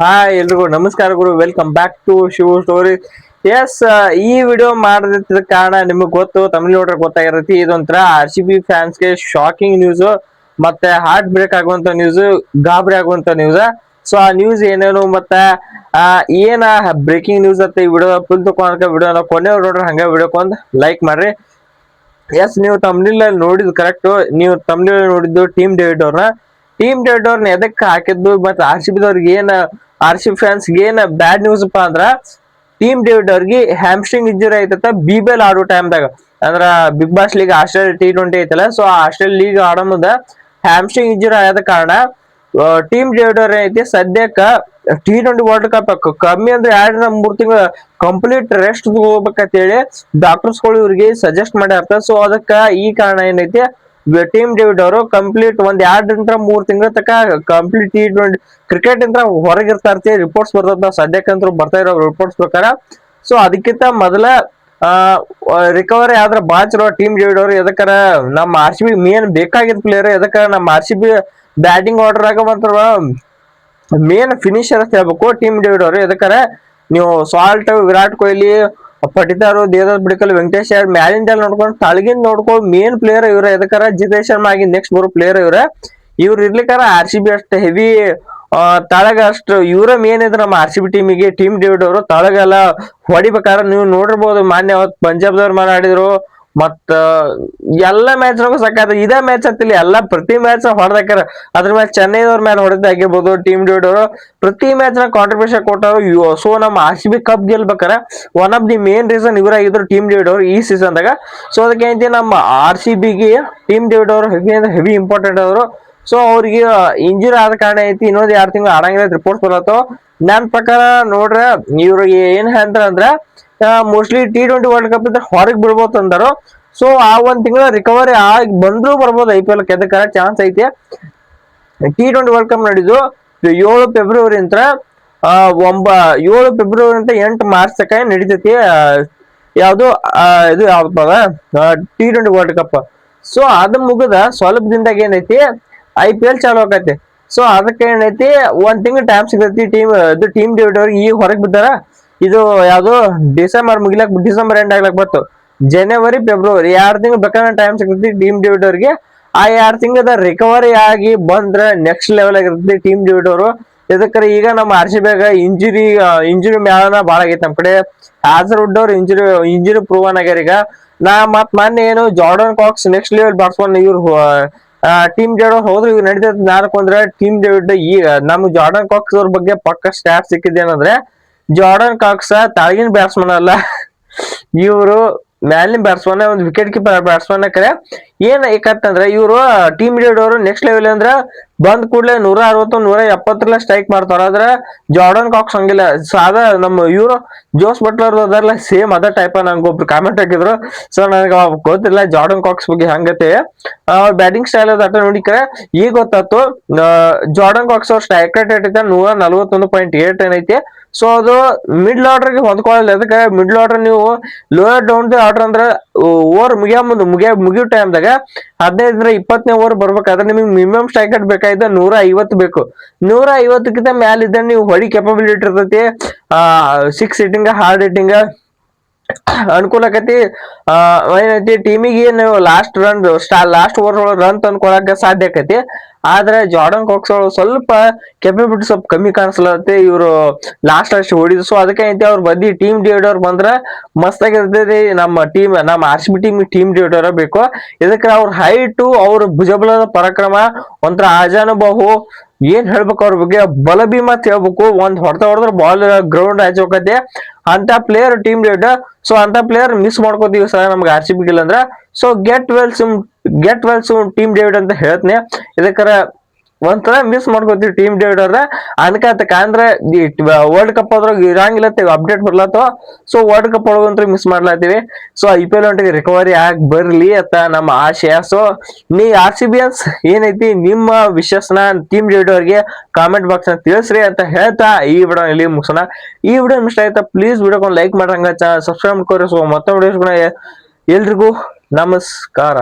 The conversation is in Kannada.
ಹಾಯ್ ಎಲ್ರಿಗೂ ನಮಸ್ಕಾರ ಗುರು, welcome back to Shiva story. Yes, ಈ ವಿಡಿಯೋ ಮಾಡದ ಕಾರಣ ನಿಮಗ್ ಗೊತ್ತು, ತಮಿಳ್ ನೋಡ್ರೆ ಗೊತ್ತಾಗಿರತಿ. ಇದೊಂಥರ RCB ಫ್ಯಾನ್ಸ್ಗೆ ಶಾಕಿಂಗ್ ನ್ಯೂಸ್, ಮತ್ತೆ ಹಾರ್ಟ್ ಬ್ರೇಕ್ ಆಗುವಂತ ನ್ಯೂಸ್, ಗಾಬರಿ ಆಗುವಂತ ನ್ಯೂಸ್. ಸೊ ಆ ನ್ಯೂಸ್ ಏನೇನು ಮತ್ತೆ ಏನ ಬ್ರೇಕಿಂಗ್ ನ್ಯೂಸ್ ಅಂತ ಈ ವಿಡಿಯೋ ಫುಲ್ ತಕೊಂಡ ವಿಡಿಯೋನ ಕೊನೆ ನೋಡ್ರಿ. ಹಂಗ ವಿಡಿಯೋಕೊಂದ್ ಲೈಕ್ ಮಾಡ್ರಿ. ಎಸ್, ನೀವು ತಮಿಳ್ ನೋಡಿದ್ ಕರೆಕ್ಟ್. ನೀವು ತಮಿಳ್ ನೋಡಿದ್ದು ಟೀಮ್ ಡೇವಿಡ್ ಅವ್ರನ್ನ ಎದಕ್ ಹಾಕಿದ್ದು, ಮತ್ತೆ RCB ದವ್ರಿಗೆ RCB ಫ್ಯಾನ್ಸ್ ಏನ್ ಬ್ಯಾಡ್ ನ್ಯೂಸ್ ಅಪ್ಪ ಅಂದ್ರ, ಟೀಮ್ ಡೇವಿಡ್ ಅವ್ರಿಗೆ ಹ್ಯಾಮ್ಸ್ಟ್ರಿಂಗ್ ಇಂಜುರಿ ಐತತ್ತ BBL ಆಡೋ ಟೈಮ್ದಾಗ. ಅಂದ್ರ big boss league Australia T20 ಐತಲ್ಲ, ಸೊ ಆಸ್ಟ್ರೇಲಿಯಾ ಲೀಗ್ ಆಡೋ ಮುಂದ ಹ್ಯಾಮ್ಸ್ಟ್ರಿಂಗ್ ಇಂಜುರಿ ಆದ ಕಾರಣ ಟೀಮ್ ಡೇವಿಡ್ ಅವ್ರ ಐತಿ ಸದ್ಯಕ್ಕ T20 ವರ್ಲ್ಡ್ ಕಪ್ ಕಮ್ಮಿ ಅಂದ್ರೆ 2-3 ತಿಂಗಳು ಕಂಪ್ಲೀಟ್ ರೆಸ್ಟ್ ಹೋಗ್ಬೇಕಂತ ಹೇಳಿ ಡಾಕ್ಟರ್ಸ್ಗಳು ಇವ್ರಿಗೆ ಸಜೆಸ್ಟ್ ಮಾಡ್ಯಾರ. ಸೊ ಅದಕ್ಕ ಈ ಕಾರಣ ಏನೈತಿ, ಟೀಮ್ ಡೇವಿಡ್ ಅವರು ಕಂಪ್ಲೀಟ್ ಒಂದ್ 2-3 ತಿಂಗಳ ತನಕ ಕಂಪ್ಲೀಟ್ T20 ಕ್ರಿಕೆಟ್ ಇಂದ ಹೊರಗಿರ್ತಾ ರಿಪೋರ್ಟ್ಸ್ ಬರ್ತದ. ಸದ್ಯಕ್ಕಂತೂ ಬರ್ತಾ ಇರೋ ರಿಪೋರ್ಟ್ಸ್ ಪ್ರಕಾರ. ಸೊ ಅದಕ್ಕಿಂತ ಮೊದಲ ರಿಕವರಿ ಆದ್ರ ಬಾಳ ಚಲೋ ಟೀಮ್ ಡೇವಿಡ್ ಅವರು. ಎದಕ್ಕಾರ ನಮ್ಮ RCB ಮೇನ್ ಬೇಕಾಗಿದ್ದ ಪ್ಲೇಯರ್, ಎದಕ್ಕಾರ ನಮ್ಮ RCB ಬ್ಯಾಟಿಂಗ್ ಆರ್ಡರ್ ಆಗ ಮಾತ್ರ ಮೇನ್ ಫಿನಿಶರ್ ಅಂತ ಹೇಳ್ಬೇಕು ಟೀಮ್ ಡೇವಿಡ್ ಅವರು. ಎದಕ್ಕಾರ ನೀವು ಸಾಲ್ಟ್, ವಿರಾಟ್ ಕೊಹ್ಲಿ, ಪಟಿದಾರು, ದೇವದತ್ ಬಿಡಿಕಲ್, ವೆಂಕಟೇಶ್ ಮ್ಯಾಲಿಂದ ನೋಡ್ಕೊಂಡು ತಳಗಿಂದ ನೋಡ್ಕೊಂಡು ಮೇನ್ ಪ್ಲೇಯರ್ ಇವ್ರ. ಎದಕ್ಕಾರ ಜಿತೇಶ್ ಶರ್ಮಾ ಆಗಿ ನೆಕ್ಸ್ಟ್ ಬರೋ ಪ್ಲೇಯರ್ ಇವ್ರು ಇರ್ಲಿಕ್ಕಾರ RCB ಅಷ್ಟು ಹೆವಿ ತಳಗ ಅಷ್ಟು ಇವ್ರ ಮೇನ್ ಇದ್ರ ನಮ್ಮ RCB ಟೀಮಿಗೆ. ಟೀಮ್ ಡೇವಿಡ್ ಅವರು ತಳಗೆಲ್ಲ ಹೊಡಿಬೇಕಾರ ನೀವು ನೋಡಿರ್ಬೋದು. ಮಾನ್ಯ ಅವತ್ ಪಂಜಾಬ್ದವ್ರು ಮಾತಾಡಿದ್ರು, ಮತ್ತ ಎಲ್ಲಾ ಮ್ಯಾಚ್ ನಾಗು ಸಾಕಾದ. ಇದೇ ಮ್ಯಾಚ್ ಅಂತಿಲ್ಲ, ಎಲ್ಲಾ ಪ್ರತಿ ಮ್ಯಾಚ್ ಹೊಡೆದಾಕ್ಯಾರ. ಅದ್ರ ಮೇಲೆ ಚೆನ್ನೈದವ್ರ ಮೇಲೆ ಹೊಡೆದಾಗಿರ್ಬೋದು. ಟೀಮ್ ಡೇವಿಡ್ ಅವರು ಪ್ರತಿ ಮ್ಯಾಚ್ ನ ಕಾಂಟ್ರಿಬ್ಯೂಷನ್ ಕೊಟ್ಟರು. ಸೊ ನಮ್ಮ RCB ಕಪ್ ಗೆಲ್ಬೇಕಾರ one of the main reason ಇವರಾಗಿದ್ರು ಟೀಮ್ ಡೇವಿಡ್ ಅವರು ಈ ಸೀಸನ್ ದಾಗ. ಸೊ ಅದಕ್ಕೆ ಏನಂತ ನಮ್ಮ RCBಗೆ ಟೀಮ್ ಡೇವಿಡ್ ಅವರು ಹೆವಿ ಅಂದ್ರೆ ಹೆವಿ ಇಂಪಾರ್ಟೆಂಟ್ ಅವರು. ಸೊ ಅವ್ರಿಗೆ ಇಂಜುರಿ ಆದ ಕಾರಣ ಐತಿ, ಇನ್ನೊಂದ್ 2 ತಿಂಗಳು ಆಡಂಗಿಲ್ಲ ರಿಪೋರ್ಟ್ಸ್ ಬರತ್ತವ. ನನ್ನ ಪ್ರಕಾರ ನೋಡ್ರ ಇವ್ರಿಗೆ ಏನ್ ಹೇಳ್ತಾರ ಮೋಸ್ಟ್ಲಿ T20 ವರ್ಲ್ಡ್ ಕಪ್ ಇದ್ರೆ ಹೊರಗೆ ಬಿಡ್ಬೋದು ಅಂದಾರು. ಸೊ ಆ 1 ತಿಂಗಳ ರಿಕವರಿ ಆಗಿ ಬಂದ್ರು ಬರ್ಬೋದು IPL ಗೆದ್ದಕ್ಕೆ ಚಾನ್ಸ್ ಐತಿ. T20 ವರ್ಲ್ಡ್ ಕಪ್ ನಡೆದು 7 ಫೆಬ್ರವರಿ ಅಂತ 7 ಫೆಬ್ರವರಿ ಅಂತ 8 ಮಾರ್ಚ್ ತನಕ ನಡೀತೈತಿ. ಯಾವ್ದು ಇದು ಯಾವ್ದಪ್ಪ T20 ವರ್ಲ್ಡ್ ಕಪ್. ಸೊ ಅದ್ ಮುಗದ ಸ್ವಲ್ಪ ದಿನದಾಗ ಏನೈತಿ IPL ಚಾಲು ಆಕೈತಿ. ಸೊ ಅದಕ್ಕೆ ಏನೈತಿ 1 ತಿಂಗಳು ಟೈಮ್ ಸಿಗತಿ. ಟೀಮ್ ಡೇವಿಡ್ ಅವ್ರಿಗೆ ಈಗ ಹೊರಗೆ ಬಿದ್ದಾರ. ಇದು ಯಾವ್ದು ಡಿಸೆಂಬರ್ ಎಂಡ್ ಆಗ್ಲಕ್ ಬತ್ತು. ಜನವರಿ ಫೆಬ್ರವರಿ 2 ತಿಂಗಳು ಬೇಕಾದ್ರೆ ಟೈಮ್ ಸಿಗ್ತೈತಿ ಟೀಮ್ ಡೇವಿಡ್ ಅವ್ರಿಗೆ. ಆ 2 ತಿಂಗಳ ರಿಕವರಿ ಆಗಿ ಬಂದ್ರೆ ನೆಕ್ಸ್ಟ್ ಲೆವೆಲ್ ಆಗಿರ್ತೈತಿ ಟೀಮ್ ಡೇವಿಡ್ ಅವರು. ಇದಕ್ಕೆ ಈಗ ನಮ್ಮ RCB ಇಂಜುರಿ ಮ್ಯಾಲನ ಬಾಳ ಆಗೈತಿ ನಮ್ ಕಡೆ. ಹ್ಯಾಸರ್ವುಡ್ ಅವ್ರು ಇಂಜುರಿ ಪ್ರೂವನ್ ಆಗ್ಯಾರ ಈಗ. ಮತ್ ಮೊನ್ನೆ ಏನು Jordan Cox next level batsman ಇವ್ರು ಟೀಮ್ ಡೇವಿಡ್ ಹೋದ್ರು ಇವ್ರು ನಡೀತೈತಿ. ನಾಲ್ಕೊಂಡ್ರೆ ಟೀಮ್ ಡೇವಿಡ್ ಈಗ ನಮ್ಗೆ ಜಾರ್ಡನ್ ಕಾಕ್ಸ್ ಅವ್ರ ಬಗ್ಗೆ ಪಕ್ಕ ಸ್ಟಾಟ್ ಸಿಕ್ಕಿದ್ದೇನಂದ್ರೆ, ಜಾರ್ಡನ್ ಕಾಕ್ಸ್ ತಾಗಿನ ಬ್ಯಾಟ್ಸ್ಮನ್ ಅಲ್ಲ, ಇವರು ಮ್ಯಾಲಿನ ಬ್ಯಾಟ್ಸ್ಮನ್, ಒಂದು ವಿಕೆಟ್ ಕೀಪರ್ ಬ್ಯಾಟ್ಸ್ಮನ್. ಕರೆ ಏನ್ ಏಕಂತಂದ್ರೆ ಇವರು ಟೀಮ್ ಡೇವಿಡ್ ಅವರು ನೆಕ್ಸ್ಟ್ ಲೆವೆಲ್ ಅಂದ್ರ ಬಂದ್ ಕೂಡಲೇ 160-170 ಸ್ಟ್ರೈಕ್ ಮಾಡ್ತಾರ. ಆದ್ರೆ ಜಾರ್ಡನ್ ಕಾಕ್ಸ್ ಹಂಗಿಲ್ಲ. ಸಾದಾ ನಮ್ಮ ಇವರು ಜೋಸ್ ಬಟ್ಲರ್ ಅದರ್ಲ ಸೇಮ್ ಅದ ಟೈಪ್. ನಂಗೊಬ್ರು ಕಾಮೆಂಟ್ ಹಾಕಿದ್ರು. ಸೊ ನನಗೆ ಗೊತ್ತಿಲ್ಲ ಜಾರ್ಡನ್ ಕಾಕ್ಸ್ ಬಗ್ಗೆ ಹಂಗತೆ ಅವ್ರ ಬ್ಯಾಟಿಂಗ್ ಸ್ಟೈಲ್ ಅದ ನೋಡಿಕ್ರೆ ಈಗ ಗೊತ್ತಾಯ್ತು. ಜಾರ್ಡನ್ ಕಾಕ್ಸ್ ಅವ್ರ ಸ್ಟ್ರೈಕ್ ರೇಟ್ ಐತೆ 141.8 ಏನೈತಿ. ಸೊ ಅದು ಮಿಡ್ಲ್ ಆರ್ಡರ್ ಗೆ ಹೊಂದ್ಕೊಳ್ಳಲ್ಲ. ಅದಕ್ಕೆ ಮಿಡ್ಲ್ ಆರ್ಡರ್ ನೀವು ಲೋಯರ್ ಡೌನ್ ಆರ್ಡರ್ ಅಂದ್ರೆ ಓವರ್ ಮುಗಿಯೋ ಟೈಮ್ದಾಗ 15-20ನೇ ಓವರ್ ಬರ್ಬೇಕಾದ್ರೆ ನಿಮಗೆ ಮಿನಿಮಮ್ ಸ್ಟ್ರೈಕ್ ರೇಟ್ ಬೇಕಾಯ್ತು 150 ಬೇಕು. 150ಕ್ಕಿಂತ ಮ್ಯಾಲ ಇದ್ರೆ ನೀವು ಹೊಡಿ ಕೆಪಬಿಲಿಟಿ ಇರ್ತೈತಿ. 6 ಹಿಟ್ಟಿಂಗ್ ಹಾರ್ಡ್ ಹಿಟ್ಟಿಂಗ್ ಅನುಕೂಲ ಆಕತಿ. ಏನೈತಿ ಟೀಮಿಗೆ ನೀವು ಲಾಸ್ಟ್ ಓವರ್ ರನ್ ತಂದ್ಕೊಳಕ ಸಾಧ್ಯ ಆಕತಿ. ಆದ್ರೆ ಜಾರ್ಡನ್ ಕಾಕ್ಸ್ ಸ್ವಲ್ಪ ಕೆಪಬಿಲಿಟಿ ಸ್ವಲ್ಪ ಕಮ್ಮಿ ಕಾಣಿಸ್ಲತ್ತೆ. ಇವರು ಲಾಸ್ಟ್ ಅಷ್ಟು ಹೊಡಿದ್ರು. ಸೊ ಅದಕ್ಕೆ ಐತಿ ಅವ್ರ ಬದಿ ಟೀಮ್ ಡೇವಿಡ್ ಅವ್ರು ಬಂದ್ರೆ ಮಸ್ತ್ ಆಗಿರ್ತೈತಿ. ನಮ್ಮ RCB ಟೀಮ್ ಡೇವಿಡ್ ಅವರ ಬೇಕು. ಇದಕ್ಕೆ ಅವ್ರ ಹೈಟು, ಅವ್ರ ಭುಜಬಲದ ಪರಾಕ್ರಮ, ಒಂಥರ ಆಜಾನುಬಾಹು, ಏನ್ ಹೇಳ್ಬೇಕು ಅವ್ರ ಬಗ್ಗೆ, ಬಲ ಭೀಮ ಅಂತ ಹೇಳ್ಬೇಕು. ಒಂದ್ ಹೊಡೆದ್ರೆ ಬಾಲ್ ಗ್ರೌಂಡ್ ಆಚೆ ಹೋಗತ್ತೆ ಅಂತ ಪ್ಲೇಯರ್ ಟೀಮ್ ಡೇವಿಡ್. ಸೊ ಅಂತ ಪ್ಲೇಯರ್ ಮಿಸ್ ಮಾಡ್ಕೋತೀವಿ ಸರ್ ನಮ್ಗೆ RCB ಗಿಲ್ಲ ಅಂದ್ರ. So get well soon team David ಅಂತ ಹೇಳ್ತೀನಿ. ಇದಕ್ಕರ ಒಂಥರ ಮಿಸ್ ಮಾಡ್ಕೋತೀವಿ ಟೀಮ್ ಡೇವಿಡ್ ಅವ್ರ ಅನ್ಕತಕ್ಕ. ಅಂದ್ರೆ ವರ್ಲ್ಡ್ ಕಪ್ ಅದ್ರಾಗ ಇರಂಗಿಲ್ಲತ್ತೀವಿ, ಅಪ್ಡೇಟ್ ಬರ್ಲತ್ತವ. ಸೊ ವರ್ಲ್ಡ್ ಕಪ್ ಒಳಗಂತೂ ಮಿಸ್ ಮಾಡ್ಲಾತೀವಿ. ಸೊ IPL ಹೊಂಟಿಗೆ ರಿಕವರಿ ಆಗಿ ಬರ್ಲಿ ಅಂತ ನಮ್ಮ ಆಶಯ. ಸೊ ನೀ RCBians ಏನೈತಿ ನಿಮ್ಮ ವಿಶ್ವಾಸನ ಟೀಮ್ ಡೇವಿಡ್ ಅವ್ರಿಗೆ ಕಾಮೆಂಟ್ ಬಾಕ್ಸ್ ನ ತಿಳಿಸ್ರಿ ಅಂತ ಹೇಳ್ತಾ ಈ ವಿಡಿಯೋ ಇಲ್ಲಿ ಮುಗಿಸೋಣ. ಈ ವಿಡಿಯೋ ಇಷ್ಟ ಆಯ್ತಾ ಪ್ಲೀಸ್ ವಿಡಿಯೋಕೊಂದು ಲೈಕ್ ಮಾಡ್ರಂಗ, ಸಬ್ಸ್ಕ್ರೈಬ್ ಮಾಡ್ಕೋರಿ. ಸೊ ಮತ್ತೊಂದು ವಿಡಿಯೋಸ್ ಎಲ್ರಿಗೂ ನಮಸ್ಕಾರ.